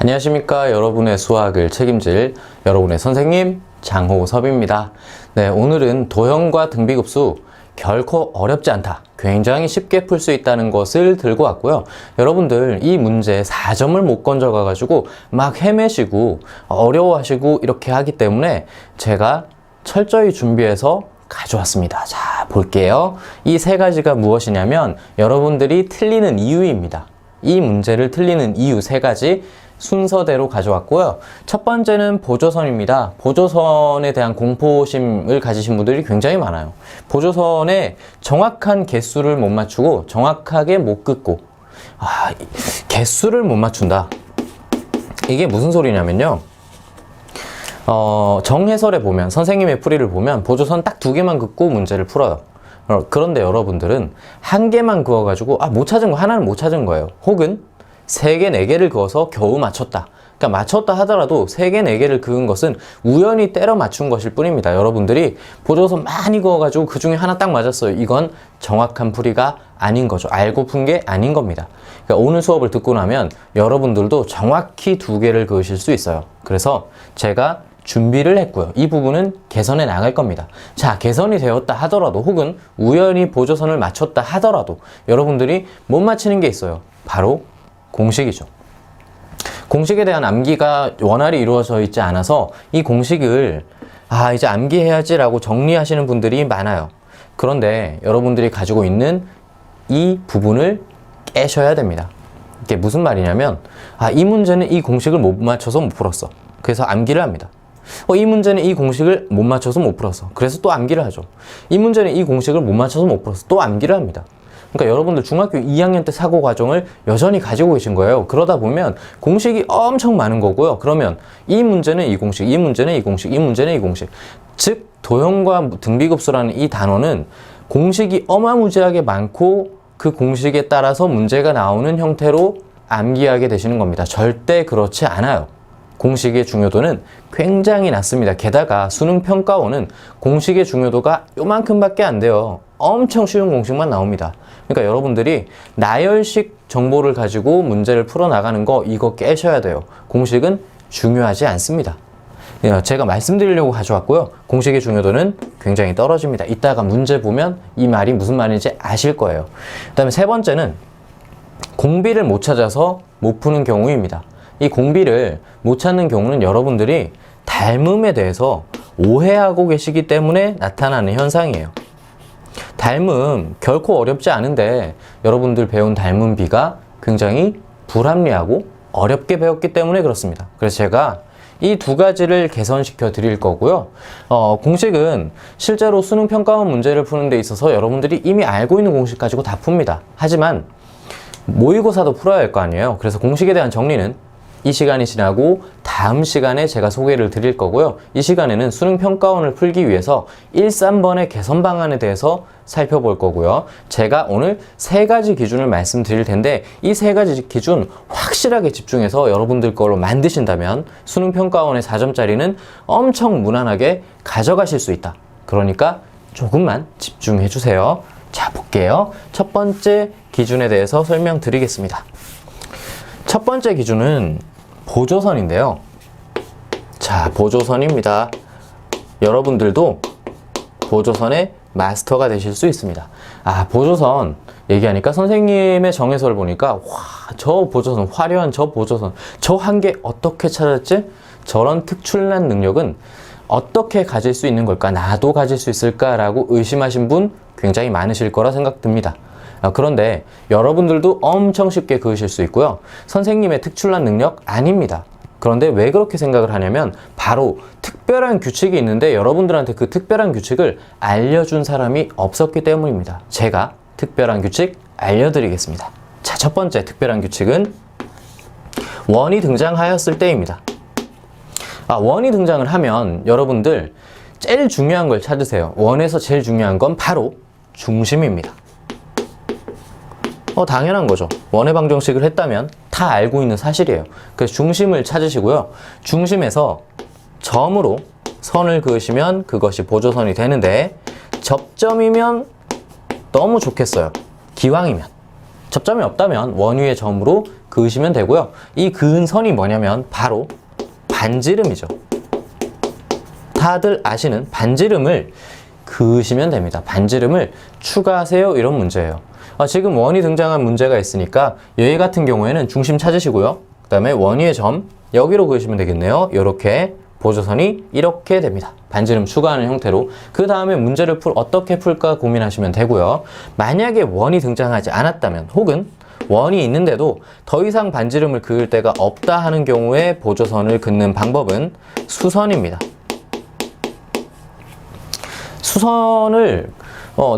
안녕하십니까. 여러분의 수학을 책임질 여러분의 선생님 장호섭입니다. 네, 오늘은 도형과 등비급수 결코 어렵지 않다. 굉장히 쉽게 풀 수 있다는 것을 들고 왔고요. 여러분들 이 문제 4점을 못 건져가 가지고 막 헤매시고 어려워하시고 이렇게 하기 때문에 제가 철저히 준비해서 가져왔습니다. 자, 볼게요. 이 세 가지가 무엇이냐면 여러분들이 틀리는 이유입니다. 이 문제를 틀리는 이유 세 가지 순서대로 가져왔고요. 첫 번째는 보조선입니다. 보조선에 대한 공포심을 가지신 분들이 굉장히 많아요. 보조선의 정확한 개수를 못 맞추고 정확하게 못 긋고 개수를 못 맞춘다. 이게 무슨 소리냐면요. 정해설에 보면 선생님의 풀이를 보면 보조선 딱 2개만 긋고 문제를 풀어요. 그런데 여러분들은 1개만 그어가지고 못 찾은 거 하나는 못 찾은 거예요. 혹은 3개, 4개를 그어서 겨우 맞췄다. 그러니까 맞췄다 하더라도 3개, 4개를 그은 것은 우연히 때려 맞춘 것일 뿐입니다. 여러분들이 보조선 많이 그어가지고 그 중에 하나 딱 맞았어요. 이건 정확한 풀이가 아닌 거죠. 알고 푼 게 아닌 겁니다. 그러니까 오늘 수업을 듣고 나면 여러분들도 정확히 2개를 그으실 수 있어요. 그래서 제가 준비를 했고요. 이 부분은 개선해 나갈 겁니다. 자, 개선이 되었다 하더라도 혹은 우연히 보조선을 맞췄다 하더라도 여러분들이 못 맞히는 게 있어요. 바로 공식이죠. 공식에 대한 암기가 원활히 이루어져 있지 않아서 이 공식을 이제 암기해야지 라고 정리하시는 분들이 많아요. 그런데 여러분들이 가지고 있는 이 부분을 깨셔야 됩니다. 이게 무슨 말이냐면 이 문제는 이 공식을 못 맞춰서 못 풀었어. 그래서 암기를 합니다. 이 문제는 이 공식을 못 맞춰서 못 풀었어. 그래서 또 암기를 하죠. 이 문제는 이 공식을 못 맞춰서 못 풀었어. 또 암기를 합니다. 그러니까 여러분들 중학교 2학년 때 사고 과정을 여전히 가지고 계신 거예요. 그러다 보면 공식이 엄청 많은 거고요. 그러면 이 문제는 이 공식, 이 문제는 이 공식, 이 문제는 이 공식. 즉 도형과 등비급수라는 이 단어는 공식이 어마무지하게 많고 그 공식에 따라서 문제가 나오는 형태로 암기하게 되시는 겁니다. 절대 그렇지 않아요. 공식의 중요도는 굉장히 낮습니다. 게다가 수능평가원은 공식의 중요도가 요만큼밖에 안 돼요. 엄청 쉬운 공식만 나옵니다. 그러니까 여러분들이 나열식 정보를 가지고 문제를 풀어나가는 거 이거 깨셔야 돼요. 공식은 중요하지 않습니다. 제가 말씀드리려고 가져왔고요. 공식의 중요도는 굉장히 떨어집니다. 이따가 문제 보면 이 말이 무슨 말인지 아실 거예요. 그 다음에 세 번째는 공비를 못 찾아서 못 푸는 경우입니다. 이 공비를 못 찾는 경우는 여러분들이 닮음에 대해서 오해하고 계시기 때문에 나타나는 현상이에요. 닮음 결코 어렵지 않은데 여러분들 배운 닮음비가 굉장히 불합리하고 어렵게 배웠기 때문에 그렇습니다. 그래서 제가 이 2가지를 개선시켜 드릴 거고요. 공식은 실제로 수능평가원 문제를 푸는 데 있어서 여러분들이 이미 알고 있는 공식 가지고 다 풉니다. 하지만 모의고사도 풀어야 할 거 아니에요. 그래서 공식에 대한 정리는 이 시간이 지나고 다음 시간에 제가 소개를 드릴 거고요. 이 시간에는 수능평가원을 풀기 위해서 1, 3번의 개선 방안에 대해서 살펴볼 거고요. 제가 오늘 3가지 기준을 말씀드릴 텐데 이 3가지 기준 확실하게 집중해서 여러분들 걸로 만드신다면 수능평가원의 4점짜리는 엄청 무난하게 가져가실 수 있다. 그러니까 조금만 집중해 주세요. 자, 볼게요. 첫 번째 기준에 대해서 설명드리겠습니다. 첫 번째 기준은 보조선인데요. 자, 보조선입니다. 여러분들도 보조선의 마스터가 되실 수 있습니다. 보조선 얘기하니까 선생님의 정해설을 보니까 저 보조선, 화려한 저 보조선, 저 한 개 어떻게 찾았지? 저런 특출난 능력은 어떻게 가질 수 있는 걸까? 나도 가질 수 있을까라고 의심하신 분 굉장히 많으실 거라 생각됩니다. 그런데 여러분들도 엄청 쉽게 그으실 수 있고요. 선생님의 특출난 능력 아닙니다. 그런데 왜 그렇게 생각을 하냐면 바로 특별한 규칙이 있는데 여러분들한테 그 특별한 규칙을 알려준 사람이 없었기 때문입니다. 제가 특별한 규칙 알려드리겠습니다. 자, 첫 번째 특별한 규칙은 원이 등장하였을 때입니다. 원이 등장을 하면 여러분들 제일 중요한 걸 찾으세요. 원에서 제일 중요한 건 바로 중심입니다. 당연한 거죠. 원의 방정식을 했다면 다 알고 있는 사실이에요. 그래서 중심을 찾으시고요. 중심에서 점으로 선을 그으시면 그것이 보조선이 되는데 접점이면 너무 좋겠어요. 기왕이면. 접점이 없다면 원 위의 점으로 그으시면 되고요. 이 그은 선이 뭐냐면 바로 반지름이죠. 다들 아시는 반지름을 그으시면 됩니다. 반지름을 추가하세요. 이런 문제예요. 지금 원이 등장한 문제가 있으니까 얘 같은 경우에는 중심 찾으시고요. 그 다음에 원 위의 점 여기로 그으시면 되겠네요. 이렇게 보조선이 이렇게 됩니다. 반지름 추가하는 형태로. 그 다음에 문제를 어떻게 풀까 고민하시면 되고요. 만약에 원이 등장하지 않았다면 혹은 원이 있는데도 더 이상 반지름을 그을 데가 없다 하는 경우에 보조선을 긋는 방법은 수선입니다. 수선을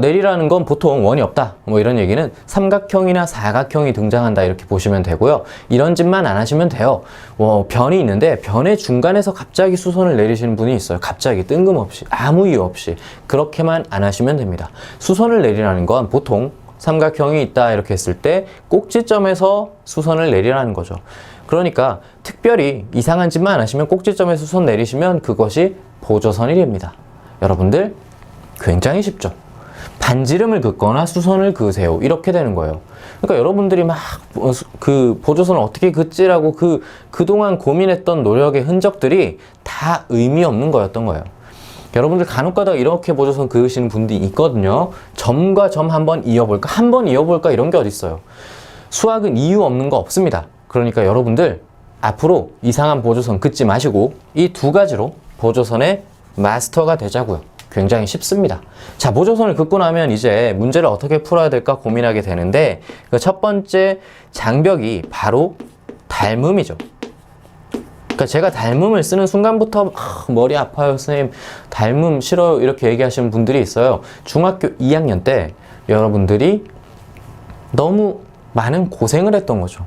내리라는 건 보통 원이 없다 뭐 이런 얘기는 삼각형이나 사각형이 등장한다 이렇게 보시면 되고요. 이런 짓만 안 하시면 돼요. 변이 있는데 변의 중간에서 갑자기 수선을 내리시는 분이 있어요. 갑자기 뜬금없이 아무 이유 없이. 그렇게만 안 하시면 됩니다. 수선을 내리라는 건 보통 삼각형이 있다 이렇게 했을 때 꼭지점에서 수선을 내리라는 거죠. 그러니까 특별히 이상한 짓만 안 하시면 꼭지점에서 수선 내리시면 그것이 보조선이 됩니다. 여러분들 굉장히 쉽죠. 반지름을 긋거나 수선을 그으세요. 이렇게 되는 거예요. 그러니까 여러분들이 막 그 보조선을 어떻게 긋지라고 그동안 고민했던 노력의 흔적들이 다 의미 없는 거였던 거예요. 여러분들 간혹가다 이렇게 보조선 그으시는 분들이 있거든요. 점과 점 한번 이어볼까? 한번 이어볼까? 이런 게 어딨어요. 수학은 이유 없는 거 없습니다. 그러니까 여러분들 앞으로 이상한 보조선 긋지 마시고 이 두 가지로 보조선의 마스터가 되자고요. 굉장히 쉽습니다. 자, 보조선을 긋고 나면 이제 문제를 어떻게 풀어야 될까 고민하게 되는데 그 첫 번째 장벽이 바로 닮음이죠. 그러니까 제가 닮음을 쓰는 순간부터 머리 아파요 선생님, 닮음 싫어요 이렇게 얘기하시는 분들이 있어요. 중학교 2학년 때 여러분들이 너무 많은 고생을 했던 거죠.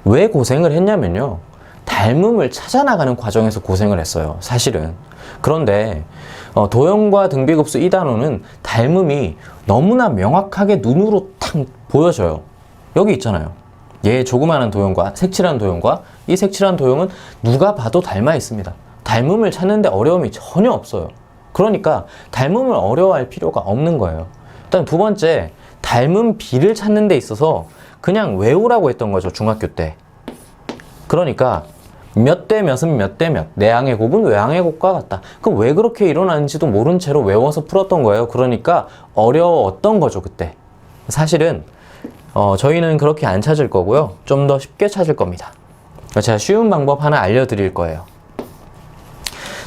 왜 고생을 했냐면요, 닮음을 찾아 나가는 과정에서 고생을 했어요 사실은. 그런데 도형과 등비급수 이 단원은 닮음이 너무나 명확하게 눈으로 탁 보여져요. 여기 있잖아요. 얘 조그마한 도형과 색칠한 도형과 이 색칠한 도형은 누가 봐도 닮아 있습니다. 닮음을 찾는데 어려움이 전혀 없어요. 그러니까 닮음을 어려워할 필요가 없는 거예요. 일단 두 번째, 닮음 비를 찾는 데 있어서 그냥 외우라고 했던 거죠 중학교 때. 그러니까 몇 대 몇은 몇 대 몇, 내항의 곱은 외항의 곱과 같다. 그럼 왜 그렇게 일어나는지도 모른 채로 외워서 풀었던 거예요. 그러니까 어려웠던 거죠 그때. 사실은 저희는 그렇게 안 찾을 거고요. 좀 더 쉽게 찾을 겁니다. 제가 쉬운 방법 하나 알려드릴 거예요.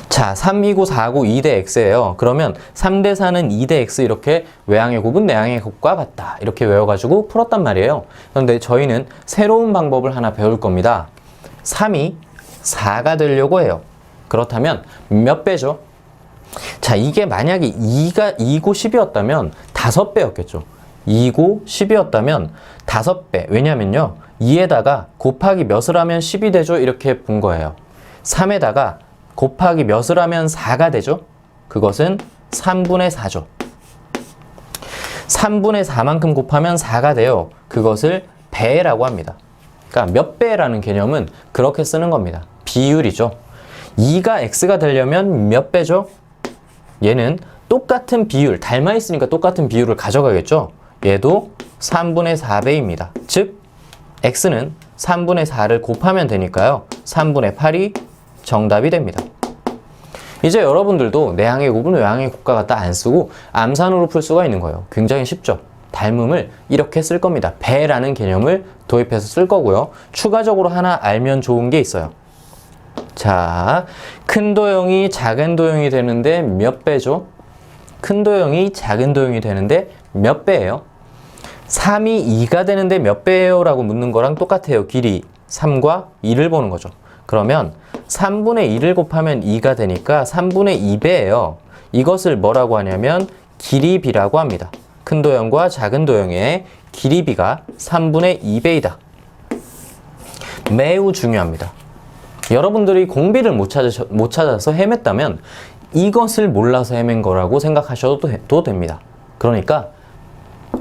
자, 3이고 4고 2대 x예요. 그러면 3대 4는 2대 x 이렇게 외항의 곱은 내항의 곱과 같다. 이렇게 외워가지고 풀었단 말이에요. 그런데 저희는 새로운 방법을 하나 배울 겁니다. 3이 4가 되려고 해요. 그렇다면 몇 배죠? 자, 이게 만약에 2고 10이었다면 5배였겠죠. 2고 10이었다면 5배. 왜냐면요, 2에다가 곱하기 몇을 하면 10이 되죠? 이렇게 본 거예요. 3에다가 곱하기 몇을 하면 4가 되죠? 그것은 3분의 4죠. 3분의 4만큼 곱하면 4가 돼요. 그것을 배라고 합니다. 그러니까 몇 배라는 개념은 그렇게 쓰는 겁니다. 비율이죠. 2가 x가 되려면 몇 배죠? 얘는 똑같은 비율, 닮아 있으니까 똑같은 비율을 가져가겠죠? 얘도 3분의 4배입니다. 즉 x는 3분의 4를 곱하면 되니까요. 3분의 8이 정답이 됩니다. 이제 여러분들도 내항의 곱은 외항의 곱과 같다 안 쓰고 암산으로 풀 수가 있는 거예요. 굉장히 쉽죠? 닮음을 이렇게 쓸 겁니다. 배라는 개념을 도입해서 쓸 거고요. 추가적으로 하나 알면 좋은 게 있어요. 자, 큰 도형이 작은 도형이 되는데 몇 배죠? 큰 도형이 작은 도형이 되는데 몇 배예요? 3이 2가 되는데 몇 배예요? 라고 묻는 거랑 똑같아요. 길이 3과 2를 보는 거죠. 그러면 3분의 2를 곱하면 2가 되니까 3분의 2배예요. 이것을 뭐라고 하냐면 길이비라고 합니다. 큰 도형과 작은 도형의 길이비가 3분의 2배이다. 매우 중요합니다. 여러분들이 공비를 못 찾아서 헤맸다면 이것을 몰라서 헤맨 거라고 생각하셔도 됩니다. 그러니까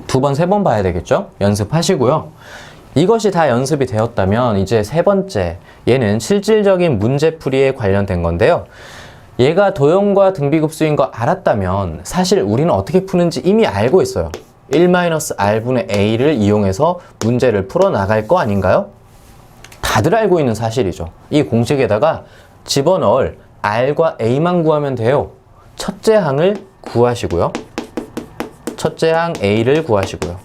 2번, 3번 봐야 되겠죠? 연습하시고요. 이것이 다 연습이 되었다면 이제 세 번째, 얘는 실질적인 문제풀이에 관련된 건데요. 얘가 도형과 등비급수인 거 알았다면 사실 우리는 어떻게 푸는지 이미 알고 있어요. 1-r분의 a를 이용해서 문제를 풀어나갈 거 아닌가요? 다들 알고 있는 사실이죠. 이 공식에다가 집어넣을 r과 a만 구하면 돼요. 첫째 항을 구하시고요. 첫째 항 a를 구하시고요.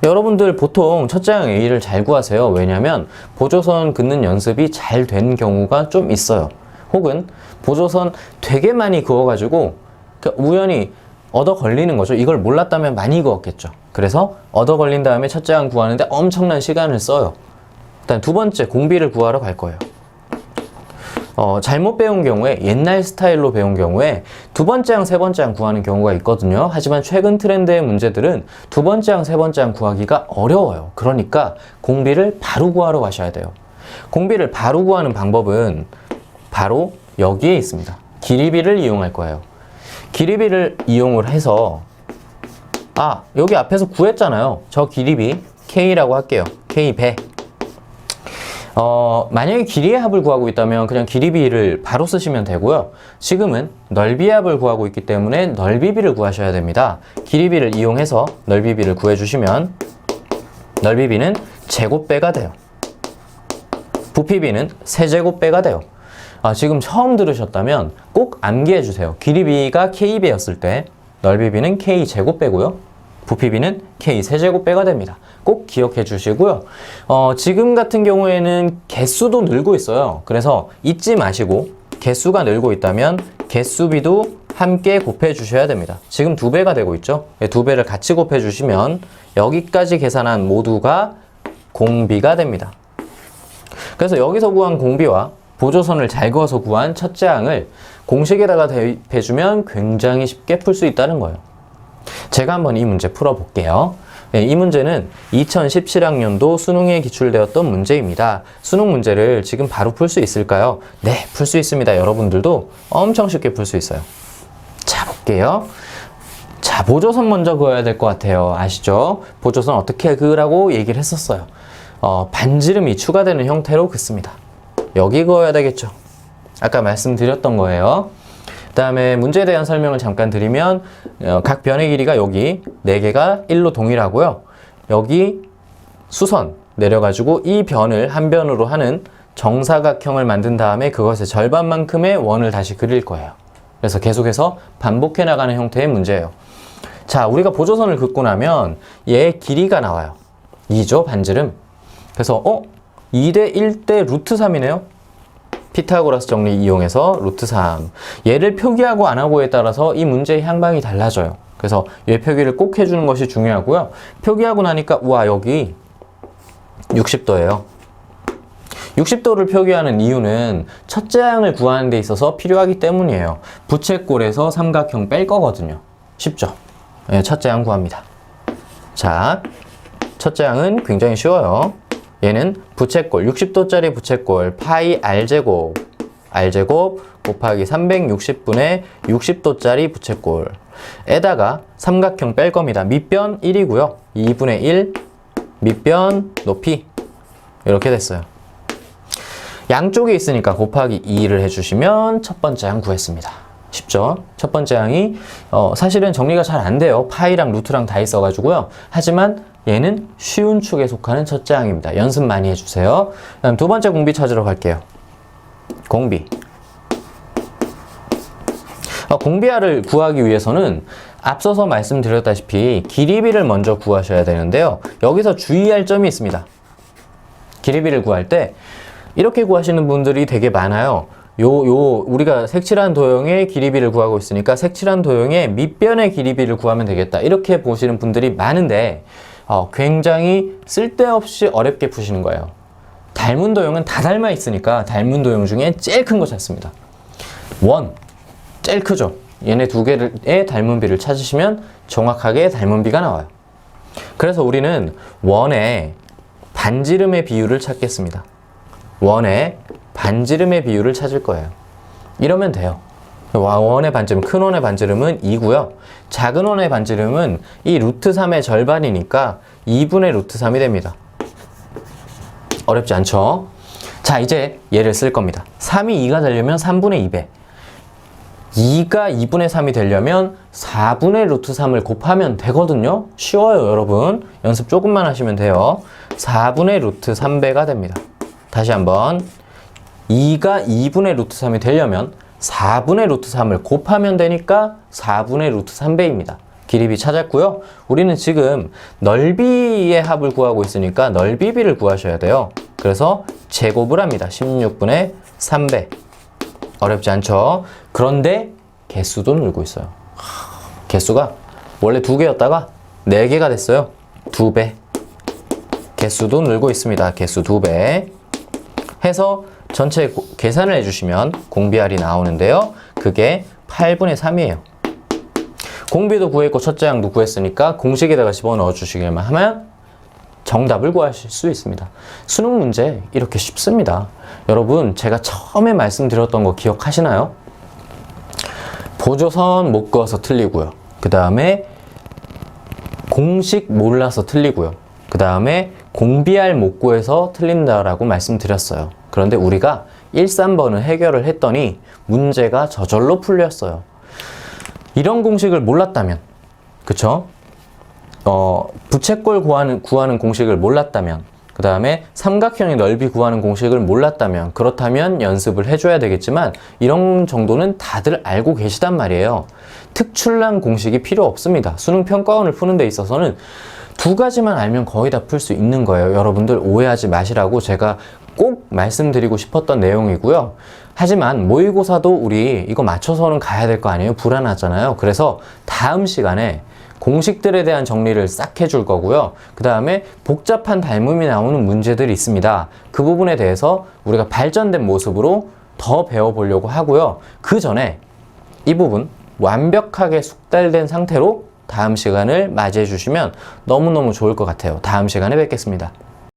여러분들 보통 첫째 항 a를 잘 구하세요. 왜냐면 보조선 긋는 연습이 잘 된 경우가 좀 있어요. 혹은 보조선 되게 많이 그어가지고 우연히 얻어 걸리는 거죠. 이걸 몰랐다면 많이 그었겠죠. 그래서 얻어 걸린 다음에 첫째 항 구하는데 엄청난 시간을 써요. 일단 두 번째 공비를 구하러 갈 거예요. 잘못 배운 경우에, 옛날 스타일로 배운 경우에 두 번째 항, 세 번째 항 구하는 경우가 있거든요. 하지만 최근 트렌드의 문제들은 두 번째 항, 세 번째 항 구하기가 어려워요. 그러니까 공비를 바로 구하러 가셔야 돼요. 공비를 바로 구하는 방법은 바로 여기에 있습니다. 길이비를 이용할 거예요. 길이비를 이용을 해서 여기 앞에서 구했잖아요. 저 길이비 K라고 할게요. K 100. 만약에 길이의 합을 구하고 있다면 그냥 길이비를 바로 쓰시면 되고요. 지금은 넓이의 합을 구하고 있기 때문에 넓이비를 구하셔야 됩니다. 길이비를 이용해서 넓이비를 구해주시면 넓이비는 제곱배가 돼요. 부피비는 세제곱배가 돼요. 지금 처음 들으셨다면 꼭 암기해 주세요. 길이비가 K배였을 때 넓이비는 K제곱배고요. 부피비는 K세제곱배가 됩니다. 꼭 기억해 주시고요. 지금 같은 경우에는 개수도 늘고 있어요. 그래서 잊지 마시고 개수가 늘고 있다면 개수비도 함께 곱해 주셔야 됩니다. 지금 2배가 되고 있죠. 2배를 같이 곱해 주시면 여기까지 계산한 모두가 공비가 됩니다. 그래서 여기서 구한 공비와 보조선을 잘 그어서 구한 첫째 항을 공식에다가 대입해주면 굉장히 쉽게 풀 수 있다는 거예요. 제가 한번 이 문제 풀어볼게요. 이 문제는 2017학년도 수능에 기출되었던 문제입니다. 수능 문제를 지금 바로 풀 수 있을까요? 네, 풀 수 있습니다. 여러분들도 엄청 쉽게 풀 수 있어요. 자, 볼게요. 자, 보조선 먼저 그어야 될 것 같아요. 아시죠? 보조선 어떻게 그으라고 얘기를 했었어요. 반지름이 추가되는 형태로 긋습니다. 여기 그어야 되겠죠. 아까 말씀드렸던 거예요. 그 다음에 문제에 대한 설명을 잠깐 드리면 각 변의 길이가 여기 4개가 1로 동일하고요. 여기 수선 내려가지고 이 변을 한 변으로 하는 정사각형을 만든 다음에 그것의 절반만큼의 원을 다시 그릴 거예요. 그래서 계속해서 반복해 나가는 형태의 문제예요. 자, 우리가 보조선을 긋고 나면 얘의 길이가 나와요. 2죠, 반지름. 그래서 2대 1대 루트 3이네요. 피타고라스 정리 이용해서 루트 3. 얘를 표기하고 안 하고에 따라서 이 문제의 향방이 달라져요. 그래서 얘 표기를 꼭 해주는 것이 중요하고요. 표기하고 나니까 우와, 여기 60도예요. 60도를 표기하는 이유는 첫째 항을 구하는 데 있어서 필요하기 때문이에요. 부채꼴에서 삼각형 뺄 거거든요. 쉽죠? 네, 첫째 항 구합니다. 자, 첫째 항은 굉장히 쉬워요. 얘는 부채꼴, 60도짜리 부채꼴 파이 r제곱 곱하기 360분의 60도짜리 부채꼴에다가 삼각형 뺄 겁니다. 밑변 1이고요. 2분의 1 밑변 높이 이렇게 됐어요. 양쪽에 있으니까 곱하기 2를 해주시면 첫 번째 항 구했습니다. 쉽죠? 첫 번째 항이 사실은 정리가 잘 안 돼요. 파이랑 루트랑 다 있어가지고요. 하지만 얘는 쉬운 축에 속하는 첫째 항입니다. 연습 많이 해주세요. 다음 두 번째 공비 찾으러 갈게요. 공비. 공비하를 구하기 위해서는 앞서서 말씀드렸다시피 길이비를 먼저 구하셔야 되는데요. 여기서 주의할 점이 있습니다. 길이비를 구할 때 이렇게 구하시는 분들이 되게 많아요. 우리가 색칠한 도형의 길이비를 구하고 있으니까 색칠한 도형의 밑변의 길이비를 구하면 되겠다. 이렇게 보시는 분들이 많은데 굉장히 쓸데없이 어렵게 푸시는 거예요. 닮은 도형은 다 닮아 있으니까 닮은 도형 중에 제일 큰 거 찾습니다. 원, 제일 크죠. 얘네 두 개의 닮은 비를 찾으시면 정확하게 닮은 비가 나와요. 그래서 우리는 원의 반지름의 비율을 찾겠습니다. 원의 반지름의 비율을 찾을 거예요. 이러면 돼요. 원의 반지름, 큰 원의 반지름은 2고요. 작은 원의 반지름은 이 루트 3의 절반이니까 2분의 루트 3이 됩니다. 어렵지 않죠? 자, 이제 얘를 쓸 겁니다. 3이 2가 되려면 3분의 2배. 2가 2분의 3이 되려면 4분의 루트 3을 곱하면 되거든요. 쉬워요, 여러분. 연습 조금만 하시면 돼요. 4분의 루트 3배가 됩니다. 다시 한번 2가 2분의 루트 3이 되려면 4분의 루트 3을 곱하면 되니까 4분의 루트 3배입니다. 길이비 찾았고요. 우리는 지금 넓이의 합을 구하고 있으니까 넓이비를 구하셔야 돼요. 그래서 제곱을 합니다. 16분의 3배. 어렵지 않죠? 그런데 개수도 늘고 있어요. 개수가 원래 2개였다가 4개가 됐어요. 2배. 개수도 늘고 있습니다. 개수 2배. 해서 전체 계산을 해주시면 공비알이 나오는데요. 그게 8분의 3이에요. 공비도 구했고 첫째 항도 구했으니까 공식에다가 집어넣어 주시기만 하면 정답을 구하실 수 있습니다. 수능 문제 이렇게 쉽습니다. 여러분, 제가 처음에 말씀드렸던 거 기억하시나요? 보조선 못 그어서 틀리고요. 그 다음에 공식 몰라서 틀리고요. 그 다음에 공비알 못 구해서 틀린다라고 말씀드렸어요. 그런데 우리가 1, 3번을 해결을 했더니 문제가 저절로 풀렸어요. 이런 공식을 몰랐다면, 그쵸? 부채꼴 구하는 공식을 몰랐다면, 그 다음에 삼각형의 넓이 구하는 공식을 몰랐다면, 그렇다면 연습을 해줘야 되겠지만 이런 정도는 다들 알고 계시단 말이에요. 특출난 공식이 필요 없습니다. 수능 평가원을 푸는 데 있어서는 2가지만 알면 거의 다 풀 수 있는 거예요. 여러분들 오해하지 마시라고 제가 꼭 말씀드리고 싶었던 내용이고요. 하지만 모의고사도 우리 이거 맞춰서는 가야 될 거 아니에요? 불안하잖아요. 그래서 다음 시간에 공식들에 대한 정리를 싹 해줄 거고요. 그 다음에 복잡한 닮음이 나오는 문제들이 있습니다. 그 부분에 대해서 우리가 발전된 모습으로 더 배워보려고 하고요. 그 전에 이 부분 완벽하게 숙달된 상태로 다음 시간을 맞이해 주시면 너무너무 좋을 것 같아요. 다음 시간에 뵙겠습니다.